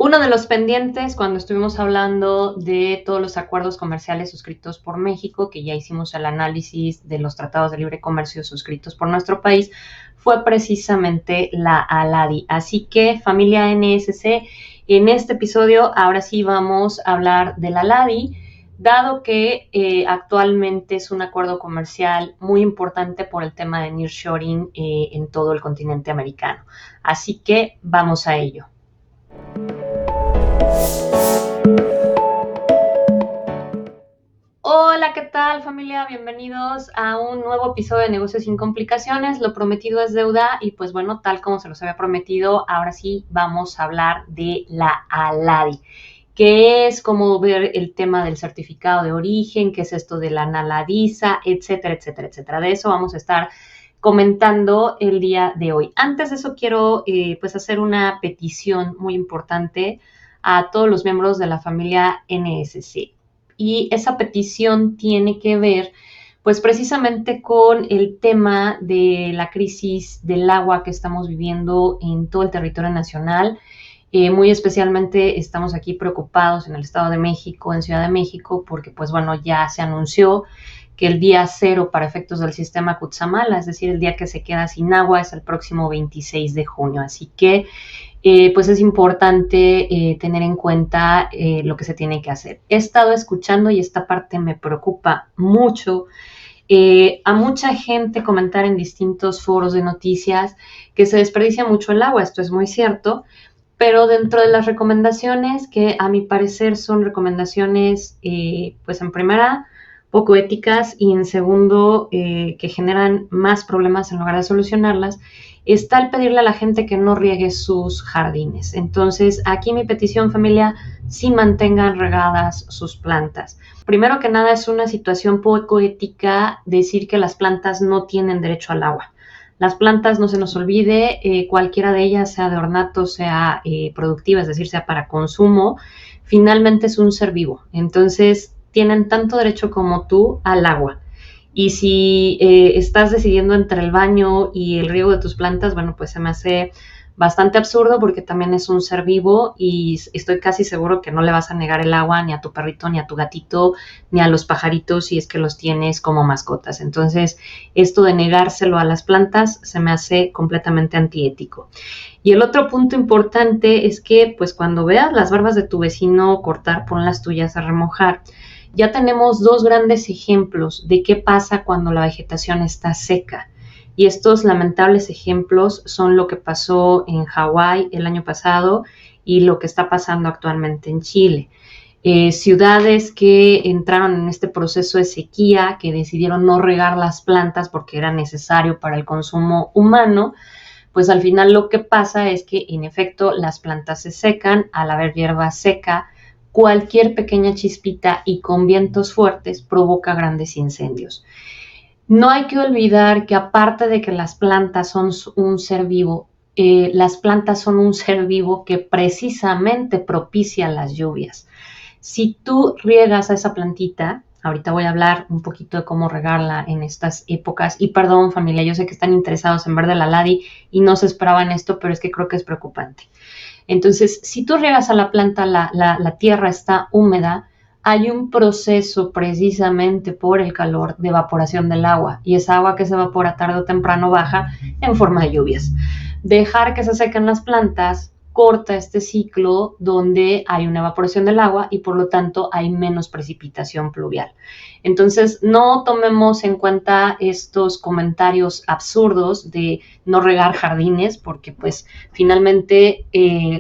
Uno de los pendientes cuando estuvimos hablando de todos los acuerdos comerciales suscritos por México, que ya hicimos el análisis de los tratados de libre comercio suscritos por nuestro país, fue precisamente la ALADI. Así que, familia NSC, en este episodio ahora sí vamos a hablar de la ALADI, dado que actualmente es un acuerdo comercial muy importante por el tema de nearshoring en todo el continente americano. Así que vamos a ello. Hola, ¿qué tal, familia? Bienvenidos a un nuevo episodio de Negocios sin Complicaciones. Lo prometido es deuda y pues bueno, tal como se los había prometido, ahora sí vamos a hablar de la ALADI, que es como ver el tema del certificado de origen, qué es esto de la NALADISA, etcétera, etcétera, etcétera. De eso vamos a estar comentando el día de hoy. Antes de eso quiero pues hacer una petición muy importante a todos los miembros de la familia NSC. Y esa petición tiene que ver pues precisamente con el tema de la crisis del agua que estamos viviendo en todo el territorio nacional. Muy especialmente estamos aquí preocupados en el Estado de México, en Ciudad de México, porque pues bueno, ya se anunció que el día cero para efectos del sistema Cutzamala, es decir, el día que se queda sin agua, es el próximo 26 de junio. Así que pues es importante tener en cuenta lo que se tiene que hacer. He estado escuchando y esta parte me preocupa mucho. A mucha gente comentar en distintos foros de noticias que se desperdicia mucho el agua. Esto es muy cierto, pero dentro de las recomendaciones, que a mi parecer son recomendaciones, pues en primera, poco éticas y en segundo, que generan más problemas en lugar de solucionarlas, está el pedirle a la gente que no riegue sus jardines. Entonces, aquí mi petición, familia, sí mantengan regadas sus plantas. Primero que nada, es una situación poco ética decir que las plantas no tienen derecho al agua. Las plantas, no se nos olvide, cualquiera de ellas, sea de ornato, sea productiva, es decir, sea para consumo, finalmente es un ser vivo. Entonces, tienen tanto derecho como tú al agua. Y si estás decidiendo entre el baño y el riego de tus plantas, bueno, pues se me hace bastante absurdo porque también es un ser vivo y estoy casi seguro que no le vas a negar el agua ni a tu perrito, ni a tu gatito, ni a los pajaritos si es que los tienes como mascotas. Entonces, esto de negárselo a las plantas se me hace completamente antiético. Y el otro punto importante es que, pues cuando veas las barbas de tu vecino cortar, pon las tuyas a remojar. Ya tenemos dos grandes ejemplos de qué pasa cuando la vegetación está seca. Y estos lamentables ejemplos son lo que pasó en Hawái el año pasado y lo que está pasando actualmente en Chile. Ciudades que entraron en este proceso de sequía, que decidieron no regar las plantas porque era necesario para el consumo humano, pues al final lo que pasa es que en efecto las plantas se secan. Al haber hierba seca, cualquier pequeña chispita y con vientos fuertes provoca grandes incendios. No hay que olvidar que aparte de que las plantas son un ser vivo, las plantas son un ser vivo que precisamente propicia las lluvias. Si tú riegas a esa plantita, ahorita voy a hablar un poquito de cómo regarla en estas épocas, y perdón, familia, yo sé que están interesados en ver de la LADI y no se esperaban esto, pero es que creo que es preocupante. Entonces, si tú riegas a la planta, la tierra está húmeda, hay un proceso precisamente por el calor de evaporación del agua, y esa agua que se evapora tarde o temprano baja en forma de lluvias. Dejar que se sequen las plantas corta este ciclo donde hay una evaporación del agua y por lo tanto hay menos precipitación pluvial. Entonces, no tomemos en cuenta estos comentarios absurdos de no regar jardines, porque pues finalmente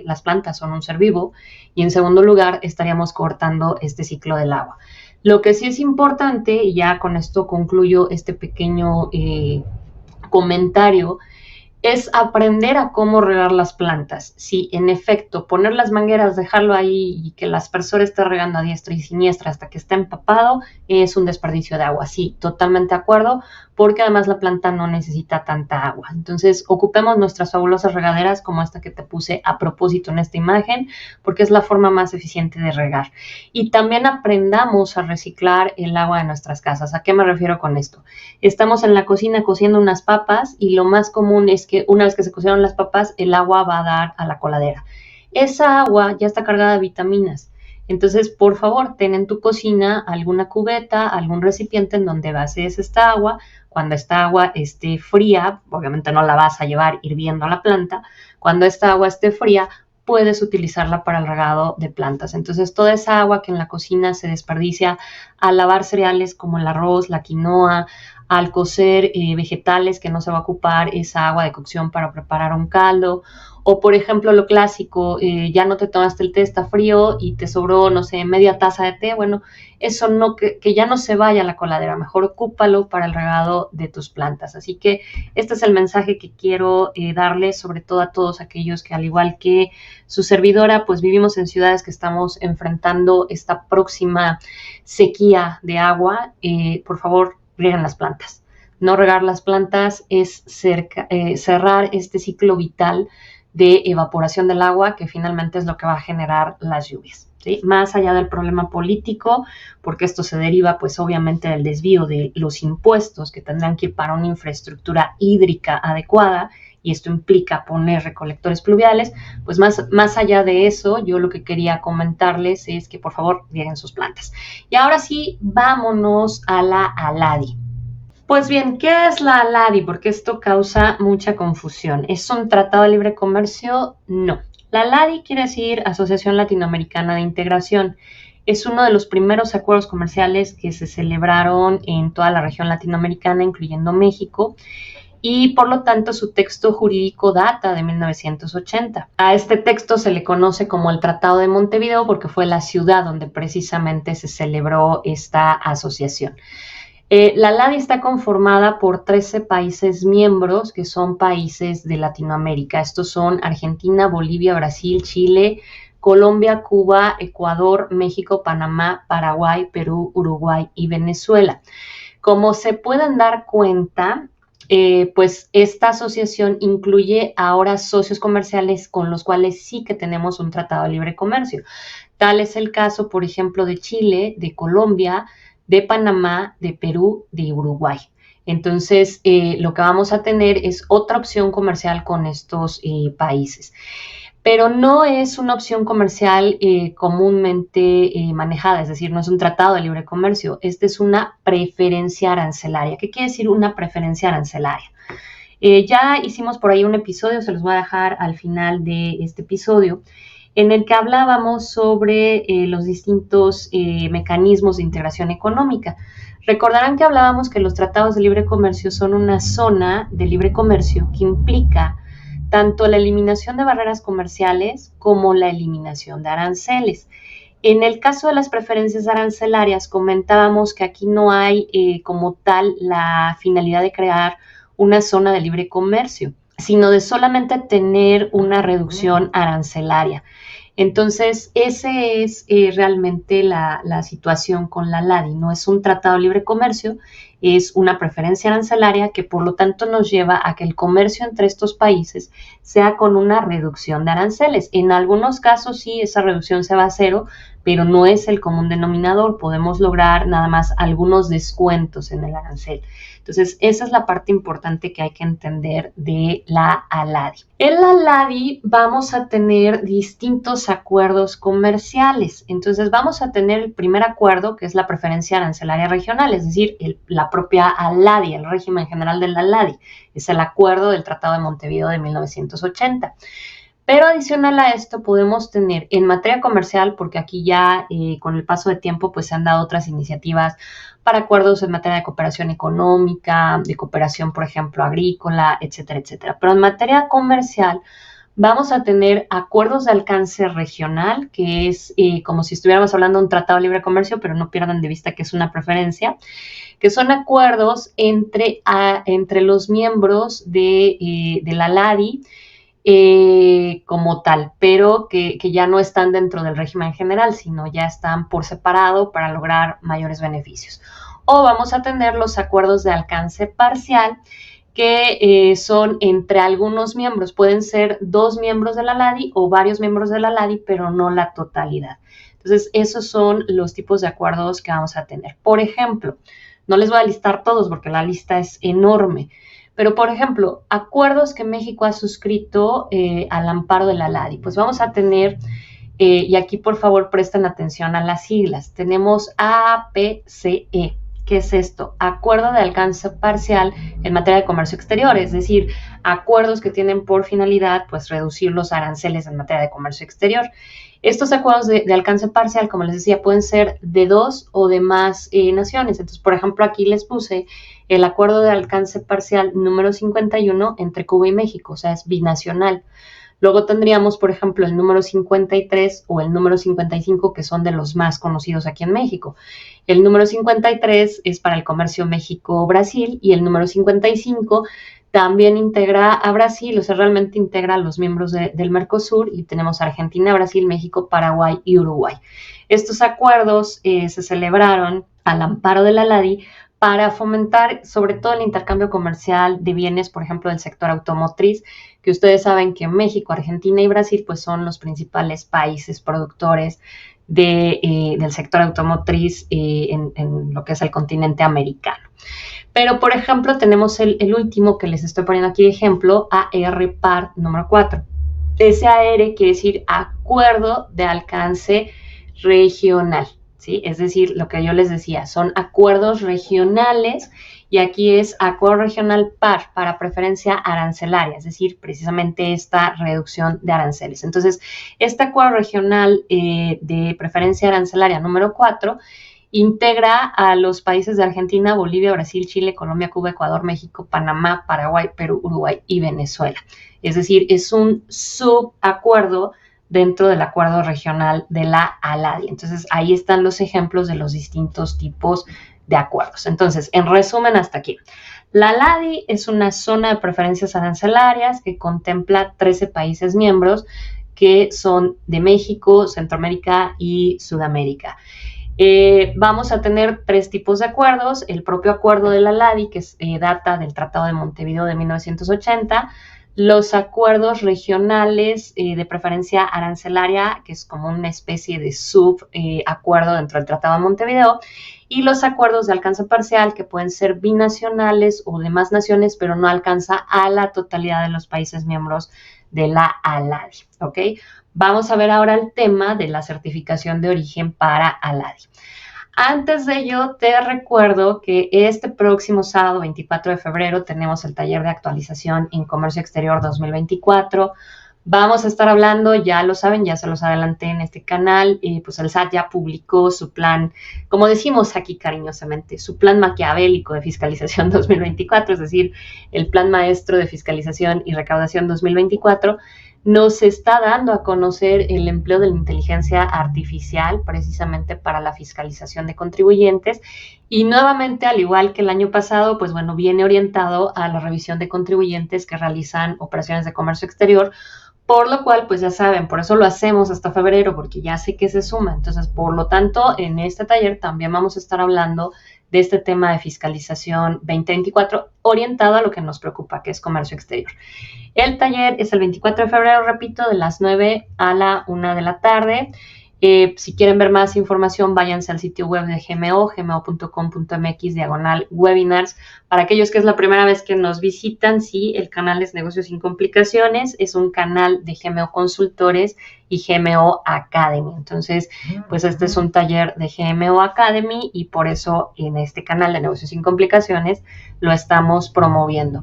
las plantas son un ser vivo, y en segundo lugar estaríamos cortando este ciclo del agua. Lo que sí es importante, y ya con esto concluyo este pequeño comentario, es aprender a cómo regar las plantas. Sí, en efecto, poner las mangueras, dejarlo ahí y que el aspersor esté regando a diestra y siniestra hasta que esté empapado es un desperdicio de agua. Sí, totalmente de acuerdo, porque además la planta no necesita tanta agua. Entonces, ocupemos nuestras fabulosas regaderas como esta que te puse a propósito en esta imagen, porque es la forma más eficiente de regar. Y también aprendamos a reciclar el agua de nuestras casas. ¿A qué me refiero con esto? Estamos en la cocina cociendo unas papas y lo más común es que una vez que se cocieron las papas, el agua va a dar a la coladera. esa agua ya está cargada de vitaminas. Entonces, por favor, ten en tu cocina alguna cubeta, algún recipiente en donde vaces esta agua. Cuando esta agua esté fría, obviamente no la vas a llevar hirviendo a la planta. Cuando esta agua esté fría, puedes utilizarla para el regado de plantas. Entonces, toda esa agua que en la cocina se desperdicia al lavar cereales como el arroz, la quinoa, al cocer vegetales, que no se va a ocupar esa agua de cocción para preparar un caldo. O, por ejemplo, lo clásico, ya no te tomaste el té, está frío y te sobró, no sé, media taza de té. Bueno, eso no, que ya no se vaya a la coladera, mejor ocúpalo para el regado de tus plantas. Así que este es el mensaje que quiero darles, sobre todo a todos aquellos que, al igual que su servidora, pues vivimos en ciudades que estamos enfrentando esta próxima sequía de agua. Por favor, rieguen las plantas. No regar las plantas es cerrar este ciclo vital de evaporación del agua, que finalmente es lo que va a generar las lluvias. ¿Sí? Más allá del problema político, porque esto se deriva pues obviamente del desvío de los impuestos que tendrán que ir para una infraestructura hídrica adecuada, y esto implica poner recolectores pluviales. Pues más allá de eso, yo lo que quería comentarles es que por favor rieguen sus plantas. Y ahora sí, vámonos a la ALADI. Pues bien, ¿qué es la ALADI? Porque esto causa mucha confusión. ¿Es un tratado de libre comercio? No. La ALADI quiere decir Asociación Latinoamericana de Integración. Es uno de los primeros acuerdos comerciales que se celebraron en toda la región latinoamericana, incluyendo México, y por lo tanto su texto jurídico data de 1980. A este texto se le conoce como el Tratado de Montevideo porque fue la ciudad donde precisamente se celebró esta asociación. La ALADI está conformada por 13 países miembros que son países de Latinoamérica. Estos son Argentina, Bolivia, Brasil, Chile, Colombia, Cuba, Ecuador, México, Panamá, Paraguay, Perú, Uruguay y Venezuela. Como se pueden dar cuenta, pues esta asociación incluye ahora socios comerciales con los cuales sí que tenemos un tratado de libre comercio. Tal es el caso, por ejemplo, de Chile, de Colombia, de Panamá, de Perú, de Uruguay. Entonces, lo que vamos a tener es otra opción comercial con estos países. Pero no es una opción comercial comúnmente manejada, es decir, no es un tratado de libre comercio. Esta es una preferencia arancelaria. ¿Qué quiere decir una preferencia arancelaria? Ya hicimos por ahí un episodio, se los voy a dejar al final de este episodio, en el que hablábamos sobre los distintos mecanismos de integración económica. Recordarán que hablábamos que los tratados de libre comercio son una zona de libre comercio que implica tanto la eliminación de barreras comerciales como la eliminación de aranceles. En el caso de las preferencias arancelarias, comentábamos que aquí no hay como tal la finalidad de crear una zona de libre comercio, sino de solamente tener una reducción arancelaria. Entonces, ese es realmente la situación con la ALADI. No es un tratado de libre comercio, es una preferencia arancelaria que por lo tanto nos lleva a que el comercio entre estos países sea con una reducción de aranceles. En algunos casos sí, esa reducción se va a cero, pero no es el común denominador. Podemos lograr nada más algunos descuentos en el arancel. Entonces, esa es la parte importante que hay que entender de la ALADI. En la ALADI vamos a tener distintos acuerdos comerciales. Entonces, vamos a tener el primer acuerdo, que es la preferencia arancelaria regional, es decir, la propia ALADI, el régimen general de la ALADI. Es el acuerdo del Tratado de Montevideo de 1980. Pero adicional a esto podemos tener en materia comercial, porque aquí ya con el paso de tiempo pues se han dado otras iniciativas para acuerdos en materia de cooperación económica, de cooperación, por ejemplo, agrícola, etcétera, etcétera. Pero en materia comercial vamos a tener acuerdos de alcance regional, que es como si estuviéramos hablando de un tratado de libre comercio, pero no pierdan de vista que es una preferencia, que son acuerdos entre los miembros de la ALADI, como tal, pero que ya no están dentro del régimen general, sino ya están por separado para lograr mayores beneficios. O vamos a tener los acuerdos de alcance parcial, que son entre algunos miembros. Pueden ser 2 miembros de la ALADI o varios miembros de la ALADI, pero no la totalidad. Entonces, esos son los tipos de acuerdos que vamos a tener. Por ejemplo, no les voy a listar todos porque la lista es enorme, Pero, por ejemplo, acuerdos que México ha suscrito al amparo de la ALADI, pues vamos a tener, y aquí por favor presten atención a las siglas, tenemos APCE. ¿Qué es esto? Acuerdo de alcance parcial en materia de comercio exterior, es decir, acuerdos que tienen por finalidad pues reducir los aranceles en materia de comercio exterior. Estos acuerdos de alcance parcial, como les decía, pueden ser de 2 o de más naciones. Entonces, por ejemplo, aquí les puse el acuerdo de alcance parcial número 51 entre Cuba y México, o sea, es binacional. Luego tendríamos, por ejemplo, el número 53 o el número 55, que son de los más conocidos aquí en México. El número 53 es para el comercio México-Brasil y el número 55 también integra a Brasil, o sea, realmente integra a los miembros del Mercosur, y tenemos Argentina, Brasil, México, Paraguay y Uruguay. Estos acuerdos se celebraron al amparo de la ALADI para fomentar sobre todo el intercambio comercial de bienes, por ejemplo, del sector automotriz, que ustedes saben que México, Argentina y Brasil pues son los principales países productores del sector automotriz en lo que es el continente americano. Pero, por ejemplo, tenemos el último que les estoy poniendo aquí de ejemplo, ARPAR número 4. Ese AR quiere decir Acuerdo de Alcance Regional, ¿sí? Es decir, lo que yo les decía, son acuerdos regionales, y aquí es Acuerdo Regional PAR, para preferencia arancelaria, es decir, precisamente esta reducción de aranceles. Entonces, este Acuerdo Regional de preferencia arancelaria número 4 integra a los países de Argentina, Bolivia, Brasil, Chile, Colombia, Cuba, Ecuador, México, Panamá, Paraguay, Perú, Uruguay y Venezuela. Es decir, es un subacuerdo dentro del acuerdo regional de la ALADI. Entonces, ahí están los ejemplos de los distintos tipos de acuerdos. Entonces, en resumen, hasta aquí. La ALADI es una zona de preferencias arancelarias que contempla 13 países miembros, que son de México, Centroamérica y Sudamérica. Vamos a tener 3 tipos de acuerdos: el propio acuerdo de la ALADI, que data del Tratado de Montevideo de 1980, los acuerdos regionales de preferencia arancelaria, que es como una especie de subacuerdo dentro del Tratado de Montevideo, y los acuerdos de alcance parcial, que pueden ser binacionales o de más naciones, pero no alcanza a la totalidad de los países miembros de la ALADI, ¿ok? Vamos a ver ahora el tema de la certificación de origen para ALADI. Antes de ello, te recuerdo que este próximo sábado, 24 de febrero, tenemos el taller de actualización en Comercio Exterior 2024. Vamos a estar hablando, ya lo saben, ya se los adelanté en este canal, pues el SAT ya publicó su plan, como decimos aquí cariñosamente, su plan maquiavélico de fiscalización 2024, es decir, el plan maestro de fiscalización y recaudación 2024. Nos está dando a conocer el empleo de la inteligencia artificial precisamente para la fiscalización de contribuyentes, y nuevamente, al igual que el año pasado, pues bueno, viene orientado a la revisión de contribuyentes que realizan operaciones de comercio exterior, por lo cual, pues ya saben, por eso lo hacemos hasta febrero, porque ya sé que se suma. Entonces, por lo tanto, en este taller también vamos a estar hablando de este tema de fiscalización 2024 orientado a lo que nos preocupa, que es comercio exterior. El taller es el 24 de febrero, repito, de las 9 a la 1 de la tarde. Si quieren ver más información, váyanse al sitio web de GMO, gmo.com.mx/webinars. Para aquellos que es la primera vez que nos visitan, sí, el canal es Negocios sin Complicaciones, es un canal de GMO Consultores y GMO Academy. Entonces, pues este es un taller de GMO Academy, y por eso en este canal de Negocios sin Complicaciones lo estamos promoviendo.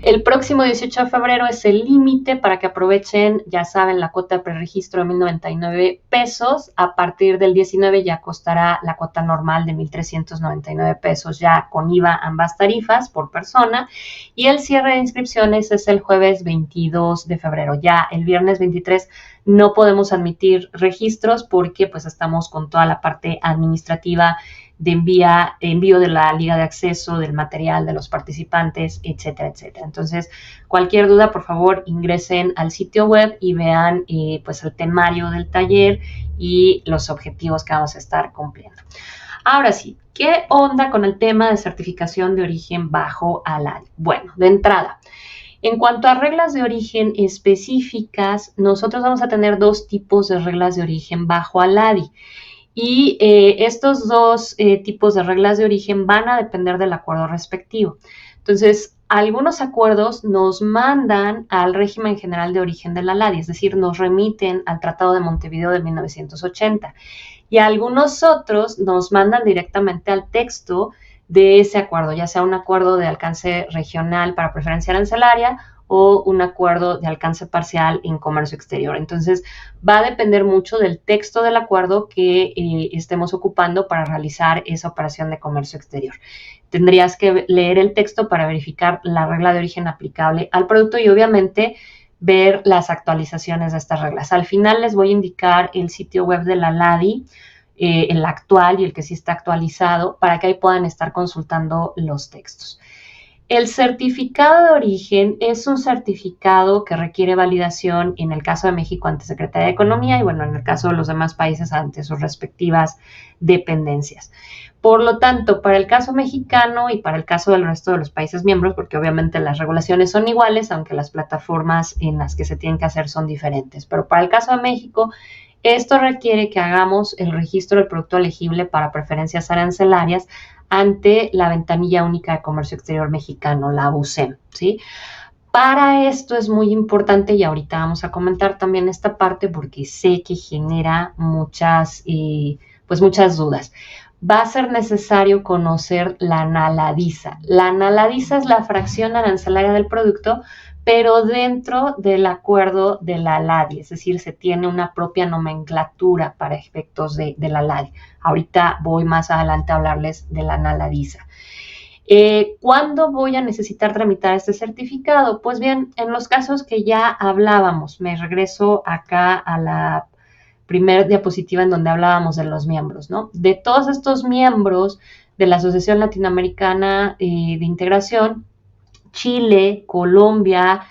El próximo 18 de febrero es el límite para que aprovechen, ya saben, la cuota de preregistro de 1,099 pesos. A partir del 19 ya costará la cuota normal de 1,399 pesos, ya con IVA ambas tarifas por persona. Y el cierre de inscripciones es el jueves 22 de febrero. Ya el viernes 23 no podemos admitir registros porque pues estamos con toda la parte administrativa de envío de la liga de acceso, del material de los participantes, etcétera, etcétera. Entonces, cualquier duda, por favor, ingresen al sitio web y vean pues el temario del taller y los objetivos que vamos a estar cumpliendo. Ahora sí, ¿qué onda con el tema de certificación de origen bajo ALADI? Bueno, de entrada, en cuanto a reglas de origen específicas, nosotros vamos a tener 2 tipos de reglas de origen bajo ALADI. Y estos 2 tipos de reglas de origen van a depender del acuerdo respectivo. Entonces, algunos acuerdos nos mandan al régimen general de origen de la LADI, es decir, nos remiten al Tratado de Montevideo de 1980. Y algunos otros nos mandan directamente al texto de ese acuerdo, ya sea un acuerdo de alcance regional para preferencia arancelaria o un acuerdo de alcance parcial en comercio exterior. Entonces, va a depender mucho del texto del acuerdo que estemos ocupando para realizar esa operación de comercio exterior. Tendrías que leer el texto para verificar la regla de origen aplicable al producto y obviamente ver las actualizaciones de estas reglas. Al final les voy a indicar el sitio web de la LADI, el actual y el que sí está actualizado, para que ahí puedan estar consultando los textos. El certificado de origen es un certificado que requiere validación en el caso de México ante Secretaría de Economía y bueno, en el caso de los demás países ante sus respectivas dependencias. Por lo tanto, para el caso mexicano y para el caso del resto de los países miembros, porque obviamente las regulaciones son iguales, aunque las plataformas en las que se tienen que hacer son diferentes, pero para el caso de México, esto requiere que hagamos el registro del producto elegible para preferencias arancelarias ante la Ventanilla Única de Comercio Exterior Mexicano, la UCEM, ¿sí? Para esto es muy importante, y ahorita vamos a comentar también esta parte porque sé que genera muchas dudas. Va a ser necesario conocer la NALADISA. La NALADISA es la fracción arancelaria del producto, pero dentro del acuerdo de la LADI, es decir, se tiene una propia nomenclatura para efectos de la LADI. Ahorita voy más adelante a hablarles de la NALADISA. ¿Cuándo voy a necesitar tramitar este certificado? Pues bien, en los casos que ya hablábamos, me regreso acá a la primer diapositiva en donde hablábamos de los miembros, ¿no? De todos estos miembros de la Asociación Latinoamericana de Integración, Chile, Colombia,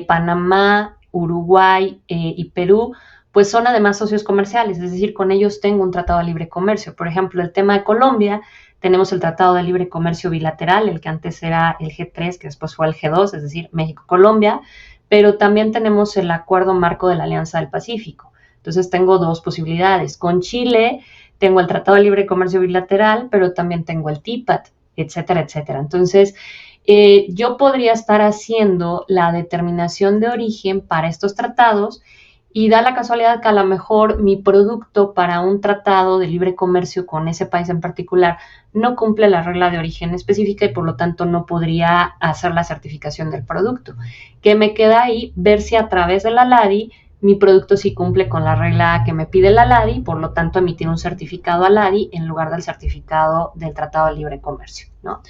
Panamá, Uruguay y Perú, pues son además socios comerciales, es decir, con ellos tengo un tratado de libre comercio. Por ejemplo, el tema de Colombia, tenemos el Tratado de Libre Comercio Bilateral, el que antes era el G3, que después fue el G2, es decir, México-Colombia, pero también tenemos el Acuerdo Marco de la Alianza del Pacífico. Entonces tengo dos posibilidades. Con Chile tengo el Tratado de Libre Comercio Bilateral, pero también tengo el TIPAT, etcétera, etcétera. Entonces, yo podría estar haciendo la determinación de origen para estos tratados y da la casualidad que a lo mejor mi producto para un tratado de libre comercio con ese país en particular no cumple la regla de origen específica y por lo tanto no podría hacer la certificación del producto. ¿Qué me queda ahí? Ver si a través de la LADI mi producto sí cumple con la regla que me pide la LADI, por lo tanto emitir un certificado a LADI en lugar del certificado del Tratado de Libre Comercio, ¿no?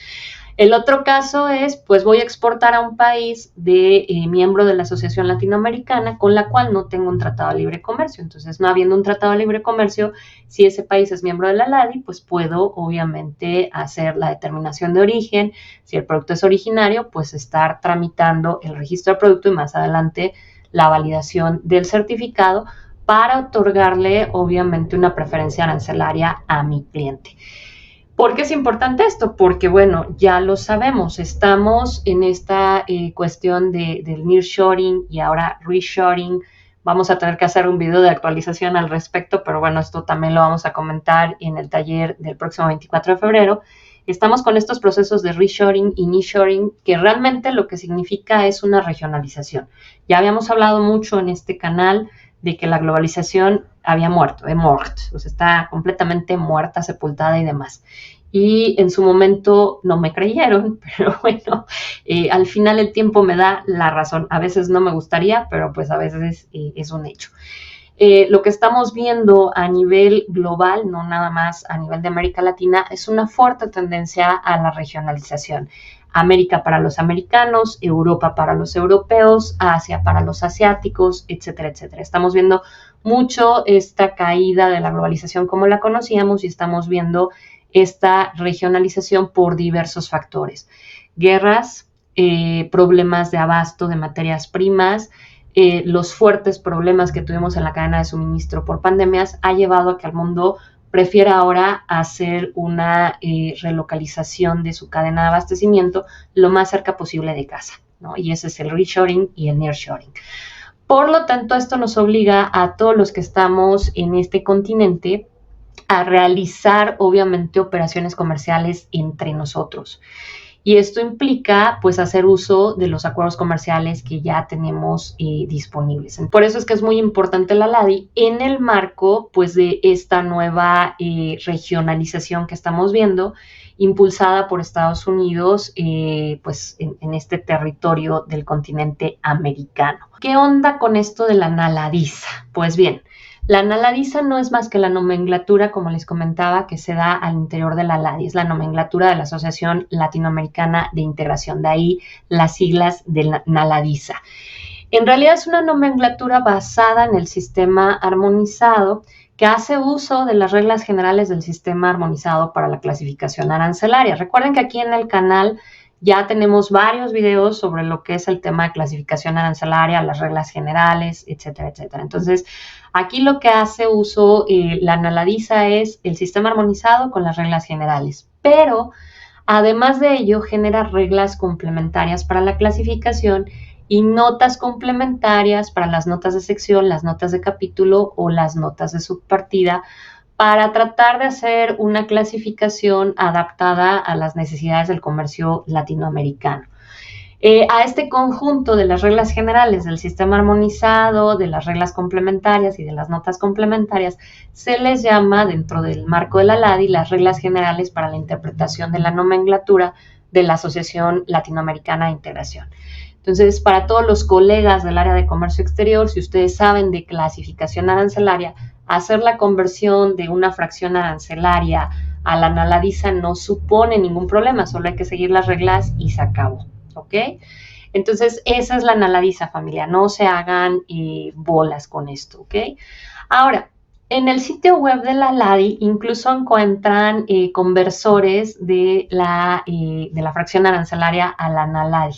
El otro caso es, pues voy a exportar a un país de miembro de la Asociación Latinoamericana con la cual no tengo un tratado de libre comercio. Entonces, no habiendo un tratado de libre comercio, si ese país es miembro de la LADI, pues puedo obviamente hacer la determinación de origen. Si el producto es originario, pues estar tramitando el registro del producto y más adelante la validación del certificado para otorgarle obviamente una preferencia arancelaria a mi cliente. ¿Por qué es importante esto? Porque, bueno, ya lo sabemos, estamos en esta cuestión del nearshoring y ahora reshoring. Vamos a tener que hacer un video de actualización al respecto, pero bueno, esto también lo vamos a comentar en el taller del próximo 24 de febrero. Estamos con estos procesos de reshoring y nearshoring, que realmente lo que significa es una regionalización. Ya habíamos hablado mucho en este canal de que la globalización había muerto, o sea, está completamente muerta, sepultada y demás. Y en su momento no me creyeron, pero bueno, al final el tiempo me da la razón. A veces no me gustaría, pero pues a veces es un hecho. Lo que estamos viendo a nivel global, no nada más a nivel de América Latina, es una fuerte tendencia a la regionalización. América para los americanos, Europa para los europeos, Asia para los asiáticos, etcétera, etcétera. Estamos viendo mucho esta caída de la globalización como la conocíamos y estamos viendo esta regionalización por diversos factores. Guerras, problemas de abasto de materias primas, los fuertes problemas que tuvimos en la cadena de suministro por pandemias ha llevado a que el mundo prefiera ahora hacer una relocalización de su cadena de abastecimiento lo más cerca posible de casa, ¿no? Y ese es el reshoring y el nearshoring. Por lo tanto, esto nos obliga a todos los que estamos en este continente a realizar, obviamente, operaciones comerciales entre nosotros. y esto implica pues hacer uso de los acuerdos comerciales que ya tenemos disponibles. Por eso es que es muy importante la LADI en el marco pues de esta nueva regionalización que estamos viendo, impulsada por Estados Unidos pues en este territorio del continente americano. ¿Qué onda con esto de la NALADISA? Pues bien, la NALADISA no es más que la nomenclatura, como les comentaba, que se da al interior de la LADI. Es la nomenclatura de la Asociación Latinoamericana de Integración. De ahí las siglas de la NALADISA. En realidad es una nomenclatura basada en el sistema armonizado que hace uso de las reglas generales del sistema armonizado para la clasificación arancelaria. Recuerden que aquí en el canal ya tenemos varios videos sobre lo que es el tema de clasificación arancelaria, las reglas generales, etcétera, etcétera. Entonces, aquí lo que hace uso la NALADISA es el sistema armonizado con las reglas generales, pero además de ello genera reglas complementarias para la clasificación y notas complementarias para las notas de sección, las notas de capítulo o las notas de subpartida, para tratar de hacer una clasificación adaptada a las necesidades del comercio latinoamericano. A este conjunto de las reglas generales del sistema armonizado, de las reglas complementarias y de las notas complementarias, se les llama, dentro del marco de la LADI, las reglas generales para la interpretación de la nomenclatura de la Asociación Latinoamericana de Integración. Entonces, para todos los colegas del área de comercio exterior, si ustedes saben de clasificación arancelaria, hacer la conversión de una fracción arancelaria a la NALADISA no supone ningún problema, solo hay que seguir las reglas y se acabó, ¿ok? Entonces, esa es la NALADISA, familia, no se hagan bolas con esto, ¿ok? Ahora, en el sitio web de la LADI incluso encuentran conversores de la fracción arancelaria a la NALADI.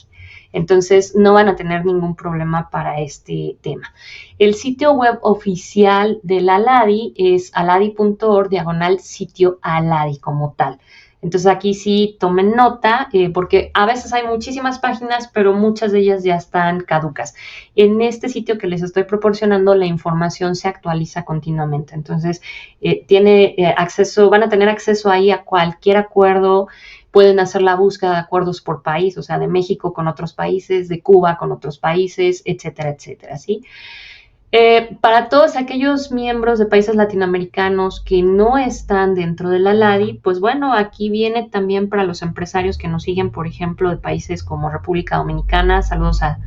Entonces, no van a tener ningún problema para este tema. El sitio web oficial de la LADI es aladi.org/sitio aladi como tal. Entonces, aquí sí tomen nota, porque a veces hay muchísimas páginas, pero muchas de ellas ya están caducas. En este sitio que les estoy proporcionando, la información se actualiza continuamente. Entonces, van a tener acceso ahí a cualquier acuerdo. Pueden hacer la búsqueda de acuerdos por país, o sea, de México con otros países, de Cuba con otros países, etcétera, etcétera, ¿sí? Para todos aquellos miembros de países latinoamericanos que no están dentro de la LADI, pues bueno, aquí viene también para los empresarios que nos siguen, por ejemplo, de países como República Dominicana. Saludos a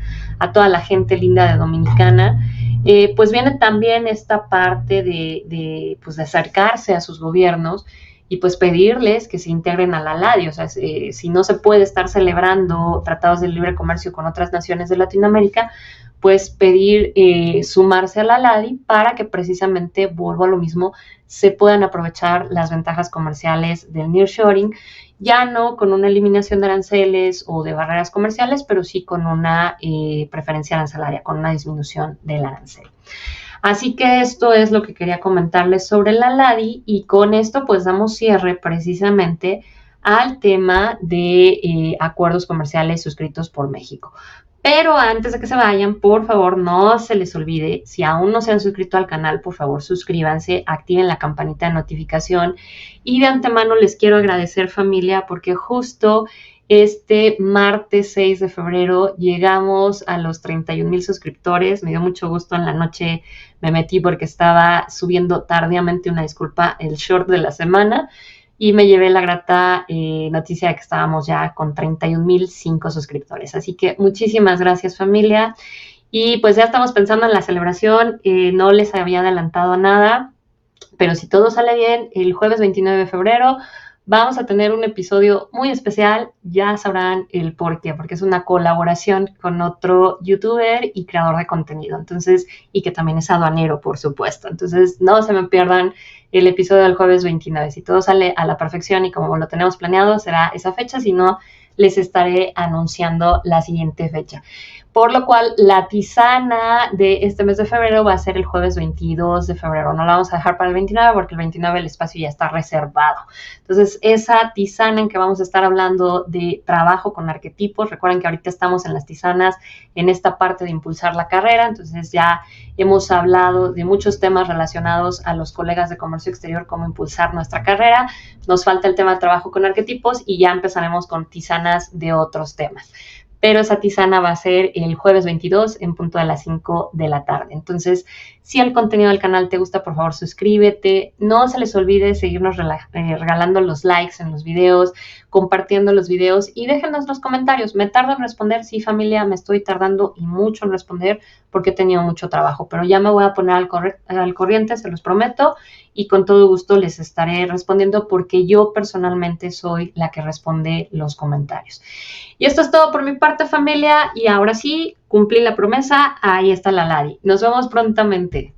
toda la gente linda de Dominicana. Pues viene también esta parte de acercarse a sus gobiernos y pues pedirles que se integren a la LADI. O sea, si no se puede estar celebrando tratados de libre comercio con otras naciones de Latinoamérica, pues pedir sumarse a la LADI para que precisamente, vuelvo a lo mismo, se puedan aprovechar las ventajas comerciales del nearshoring, ya no con una eliminación de aranceles o de barreras comerciales, pero sí con una preferencia arancelaria, con una disminución del arancel. Así que esto es lo que quería comentarles sobre la LADI, y con esto pues damos cierre precisamente al tema de acuerdos comerciales suscritos por México. Pero antes de que se vayan, por favor, no se les olvide, si aún no se han suscrito al canal, por favor, suscríbanse, activen la campanita de notificación. Y de antemano les quiero agradecer, familia, porque justo este martes 6 de febrero llegamos a los 31,000 suscriptores. Me dio mucho gusto, en la noche me metí porque estaba subiendo tardíamente, una disculpa, el short de la semana. Y me llevé la grata noticia de que estábamos ya con 31,005 suscriptores. Así que muchísimas gracias, familia. Y pues ya estamos pensando en la celebración. No les había adelantado nada, pero si todo sale bien, el jueves 29 de febrero vamos a tener un episodio muy especial. Ya sabrán el por qué, porque es una colaboración con otro youtuber y creador de contenido. Entonces, y que también es aduanero, por supuesto. Entonces, no se me pierdan el episodio del jueves 29. Si todo sale a la perfección y como lo tenemos planeado, será esa fecha. Si no, les estaré anunciando la siguiente fecha. Por lo cual, la tisana de este mes de febrero va a ser el jueves 22 de febrero. No la vamos a dejar para el 29 porque el 29 el espacio ya está reservado. Entonces, esa tisana en que vamos a estar hablando de trabajo con arquetipos, recuerden que ahorita estamos en las tisanas en esta parte de impulsar la carrera, entonces ya hemos hablado de muchos temas relacionados a los colegas de comercio exterior, cómo impulsar nuestra carrera. Nos falta el tema de trabajo con arquetipos y ya empezaremos con tisanas de otros temas. Pero esa tisana va a ser el jueves 22 en punto de las 5 de la tarde. Entonces, si el contenido del canal te gusta, por favor, suscríbete. No se les olvide seguirnos regalando los likes en los videos, compartiendo los videos y déjenos los comentarios. Me tardo en responder, sí, familia, me estoy tardando y mucho en responder porque he tenido mucho trabajo, pero ya me voy a poner al corriente, se los prometo, y con todo gusto les estaré respondiendo porque yo personalmente soy la que responde los comentarios. Y esto es todo por mi parte, familia, y ahora sí, cumplí la promesa, ahí está la Ladi. Nos vemos prontamente.